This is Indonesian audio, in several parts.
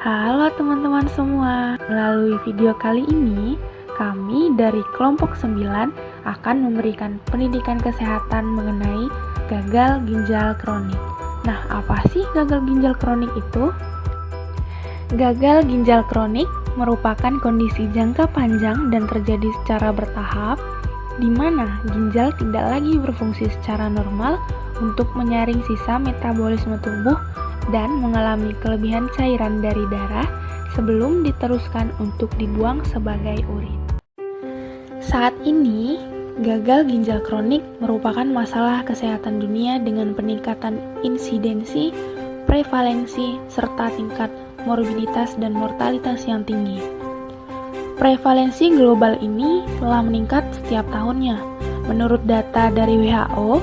Halo teman-teman semua, melalui video kali ini kami dari kelompok 9 akan memberikan pendidikan kesehatan mengenai gagal ginjal kronik. Nah, apa sih gagal ginjal kronik itu? Gagal ginjal kronik merupakan kondisi jangka panjang dan terjadi secara bertahap di mana ginjal tidak lagi berfungsi secara normal untuk menyaring sisa metabolisme tubuh dan mengalami kelebihan cairan dari darah sebelum diteruskan untuk dibuang sebagai urin. Saat ini, gagal ginjal kronik merupakan masalah kesehatan dunia dengan peningkatan insidensi, prevalensi, serta tingkat morbiditas dan mortalitas yang tinggi. Prevalensi global ini telah meningkat setiap tahunnya. Menurut data dari WHO,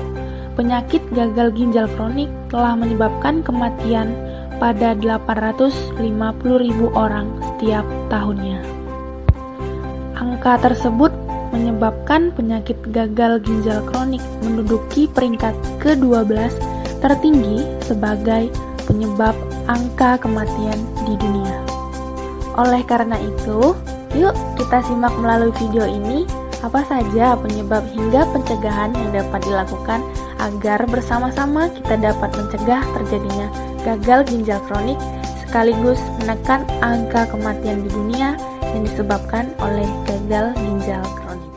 penyakit gagal ginjal kronik telah menyebabkan kematian pada 850.000 orang setiap tahunnya. Angka tersebut menyebabkan penyakit gagal ginjal kronik menduduki peringkat ke-12 tertinggi sebagai penyebab angka kematian di dunia. Oleh karena itu, yuk kita simak melalui video ini apa saja penyebab hingga pencegahan yang dapat dilakukan agar bersama-sama kita dapat mencegah terjadinya gagal ginjal kronik sekaligus menekan angka kematian di dunia yang disebabkan oleh gagal ginjal kronik.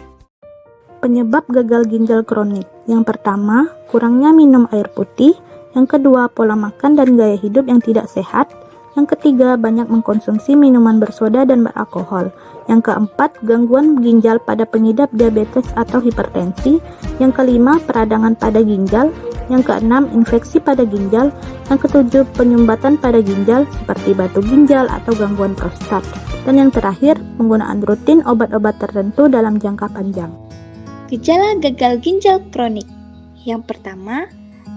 Penyebab gagal ginjal kronik. Yang pertama, kurangnya minum air putih. Yang kedua, pola makan dan gaya hidup yang tidak sehat. Yang ketiga, banyak mengkonsumsi minuman bersoda dan beralkohol. Yang keempat, gangguan ginjal pada pengidap diabetes atau hipertensi. Yang kelima, peradangan pada ginjal. Yang keenam, infeksi pada ginjal. Yang ketujuh, penyumbatan pada ginjal seperti batu ginjal atau gangguan prostat. Dan yang terakhir, penggunaan rutin obat-obat tertentu dalam jangka panjang. Gejala gagal ginjal kronik. Yang pertama,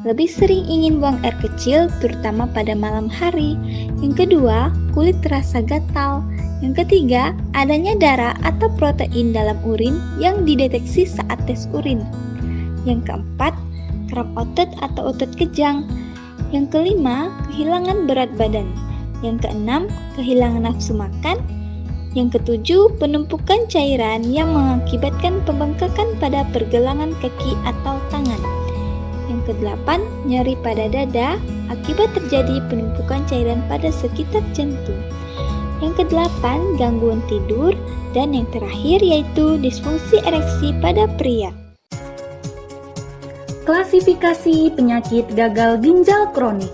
lebih sering ingin buang air kecil, terutama pada malam hari. Yang kedua, kulit terasa gatal. Yang ketiga, adanya darah atau protein dalam urin yang dideteksi saat tes urin. Yang keempat, kram otot atau otot kejang. Yang kelima, kehilangan berat badan. Yang keenam, kehilangan nafsu makan. Yang ketujuh, penumpukan cairan yang mengakibatkan pembengkakan pada pergelangan kaki atau tangan. Yang kedelapan, nyeri pada dada akibat terjadi penumpukan cairan pada sekitar jantung. Yang kedelapan, gangguan tidur. Dan yang terakhir yaitu disfungsi ereksi pada pria. Klasifikasi penyakit gagal ginjal kronik.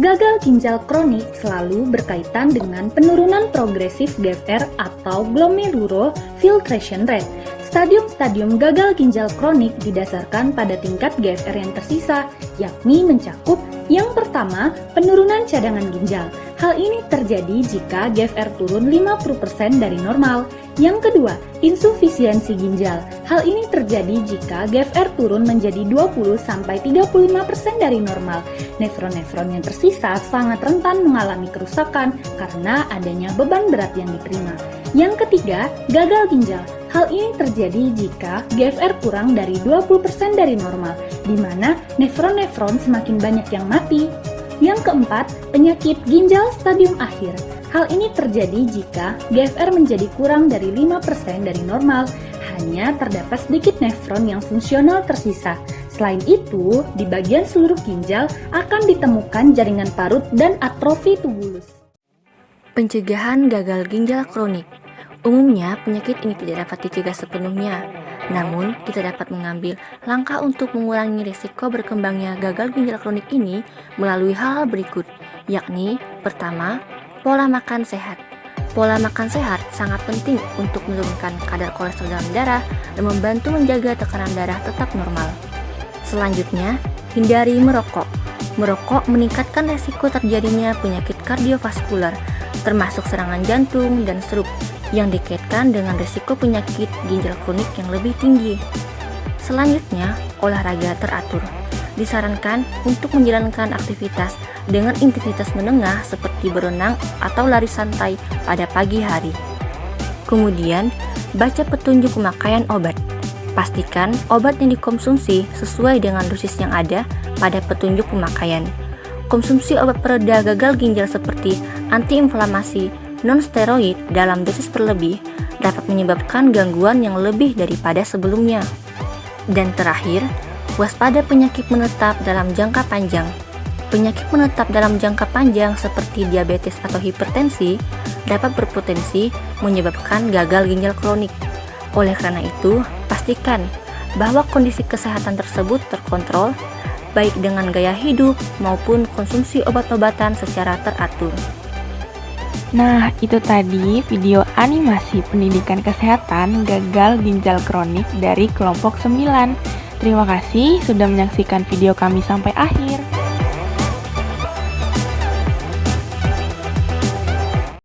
Gagal ginjal kronik selalu berkaitan dengan penurunan progresif GFR atau glomerular filtration rate. Stadium-stadium gagal ginjal kronik didasarkan pada tingkat GFR yang tersisa, yakni mencakup yang pertama, penurunan cadangan ginjal. Hal ini terjadi jika GFR turun 50% dari normal. Yang kedua, insufisiensi ginjal. Hal ini terjadi jika GFR turun menjadi 20-35% dari normal. Nefron-nefron yang tersisa sangat rentan mengalami kerusakan karena adanya beban berat yang diterima. Yang ketiga, gagal ginjal. Hal ini terjadi jika GFR kurang dari 20% dari normal, di mana nefron-nefron semakin banyak yang mati. Yang keempat, penyakit ginjal stadium akhir. Hal ini terjadi jika GFR menjadi kurang dari 5% dari normal, hanya terdapat sedikit nefron yang fungsional tersisa. Selain itu, di bagian seluruh ginjal akan ditemukan jaringan parut dan atrofi tubulus. Pencegahan gagal ginjal kronik. Umumnya, penyakit ini tidak dapat dicegah sepenuhnya. Namun, kita dapat mengambil langkah untuk mengurangi risiko berkembangnya gagal ginjal kronik ini melalui hal-hal berikut, yakni pertama, pola makan sehat. Pola makan sehat sangat penting untuk menurunkan kadar kolesterol dalam darah dan membantu menjaga tekanan darah tetap normal. Selanjutnya, hindari merokok. Merokok meningkatkan risiko terjadinya penyakit kardiovaskular, termasuk serangan jantung dan stroke, yang dikaitkan dengan risiko penyakit ginjal kronik yang lebih tinggi. Selanjutnya, olahraga teratur. Disarankan untuk menjalankan aktivitas dengan intensitas menengah seperti berenang atau lari santai pada pagi hari. Kemudian, baca petunjuk pemakaian obat. Pastikan obat yang dikonsumsi sesuai dengan dosis yang ada pada petunjuk pemakaian. Konsumsi obat pereda gagal ginjal seperti antiinflamasi non-steroid dalam dosis berlebih dapat menyebabkan gangguan yang lebih daripada sebelumnya. Dan terakhir, waspada penyakit menetap dalam jangka panjang. Penyakit menetap dalam jangka panjang seperti diabetes atau hipertensi dapat berpotensi menyebabkan gagal ginjal kronik. Oleh karena itu, pastikan bahwa kondisi kesehatan tersebut terkontrol, baik dengan gaya hidup maupun konsumsi obat-obatan secara teratur. Nah, itu tadi video animasi pendidikan kesehatan gagal ginjal kronik dari kelompok 9. Terima kasih sudah menyaksikan video kami sampai akhir.